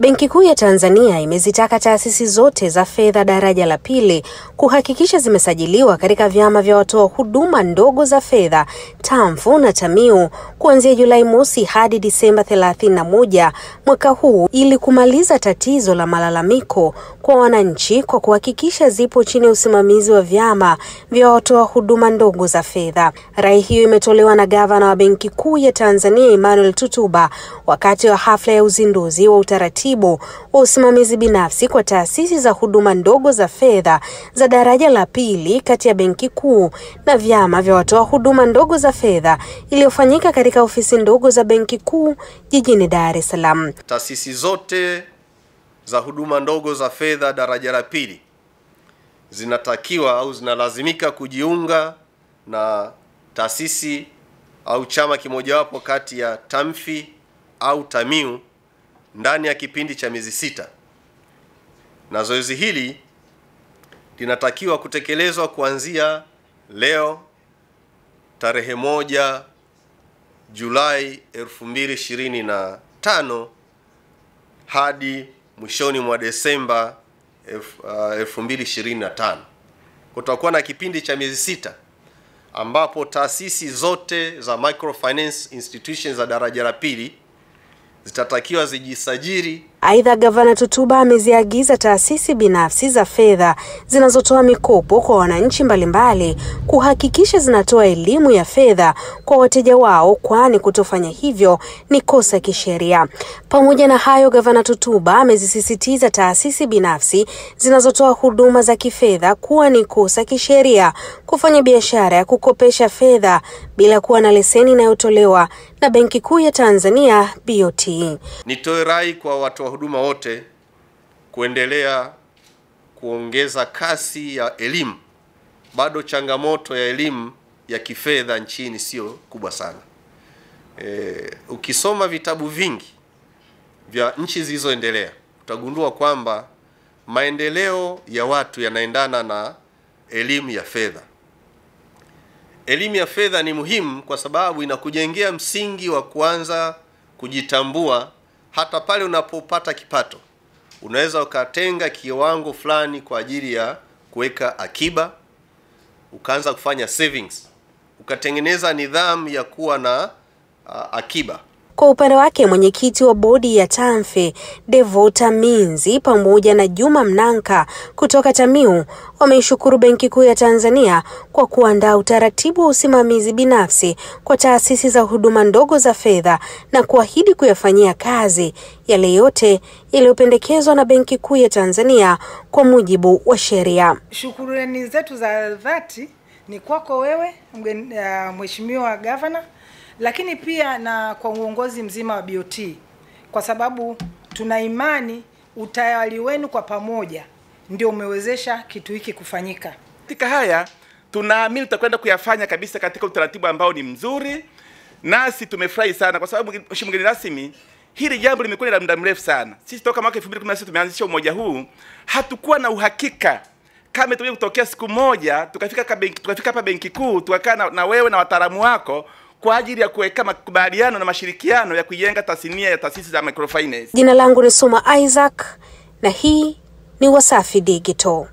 Benki Kuu ya Tanzania imezitaka taasisi zote za fedha daraja la pili kuhakikisha zimesajiliwa katika vyama vya watoa huduma ndogo za fedha TAMFU na TAMIU kuanzia Julai mosi hadi Disemba 31 mwaka huu ili kumaliza tatizo la malalamiko kwa wananchi kwa kuhakikisha zipo chini ya usimamizi wa vyama vya watoa huduma ndogo za fedha. Rai hiyo imetolewa na Gavana wa Benki Kuu ya Tanzania Emmanuel Tutuba wakati wa hafla ya uzinduzi wa utaratibu wa usimamizi binafsi kwa taasisi za huduma ndogo za fedha za daraja la pili kati ya Benki Kuu na vyama vya watoa huduma ndogo za fedha iliyofanyika katika ofisi ndogo za Benki Kuu jijini Dar es Salaam. Taasisi zote za huduma ndogo za fedha daraja la pili zinatakiwa au zinalazimika kujiunga na taasisi au chama kimojawapo kati ya TAMFI au TAMIU ndani ya kipindi cha miezi 6. Na zoezi hili linatakiwa kutekelezwa kuanzia leo tarehe 1 Julai 2025 hadi mwishoni mwa Desemba 2025. Kutakuwa na kipindi cha miezi 6 ambapo taasisi zote za microfinance institutions za daraja la pili zitatakiwa zijisajili. Aidha, Gavana Tutuba ameziagiza taasisi binafsi za fedha zinazotoa mikopo kwa wananchi mbalimbali kuhakikisha zinatoa elimu ya fedha kwa wateja wao, kwani kutofanya hivyo ni kosa kisheria. Pamoja na hayo, Gavana Tutuba amezisisitiza taasisi binafsi zinazotoa huduma za kifedha kuwa ni kosa kisheria kufanya biashara ya kukopesha fedha bila kuwa na leseni inayotolewa na Benki Kuu ya Tanzania BOT. Nitoe rai kwa watu wa huduma wote kuendelea kuongeza kasi ya elimu. Bado changamoto ya elimu ya kifedha nchini sio kubwa sana. Ukisoma vitabu vingi vya nchi zilizoendelea utagundua kwamba maendeleo ya watu yanaendana na elimu ya fedha. Elimu ya fedha ni muhimu kwa sababu inakujengea msingi wa kuanza kujitambua. Hata pale unapopata kipato, unaweza ukatenga kiwango fulani kwa ajili ya kuweka akiba, ukaanza kufanya savings, ukatengeneza nidhamu ya kuwa na akiba. Kwa upande wake, mwenyekiti wa bodi ya TAMFI Devota Minzi pamoja na Juma Mnanka kutoka TAMIU wameishukuru Benki Kuu ya Tanzania kwa kuandaa utaratibu wa usimamizi binafsi kwa taasisi za huduma ndogo za fedha na kuahidi kuyafanyia kazi yale yote yaliyopendekezwa na Benki Kuu ya Tanzania kwa mujibu wa sheria. Shukrani zetu za dhati ni kwako wewe Mheshimiwa Gavana, lakini pia na kwa uongozi mzima wa BOT, kwa sababu tuna imani utayari wenu kwa pamoja ndio umewezesha kitu hiki kufanyika. Katika haya tunaamini tutakwenda kuyafanya kabisa katika utaratibu ambao ni mzuri, nasi tumefurahi sana kwa sababu Mheshimiwa mgeni rasmi, hili jambo limekuwa la muda mrefu sana. Sisi toka mwaka 2016 tumeanzisha umoja huu, hatukuwa na uhakika kama itakuja kutokea siku moja tukafika hapa Benki Kuu tukakaa na wewe na wataalamu wako kwa ajili ya kuweka makubaliano na mashirikiano ya kujenga tasnia ya taasisi za microfinance. Jina langu ni Suma Isaac na hii ni Wasafi Digital.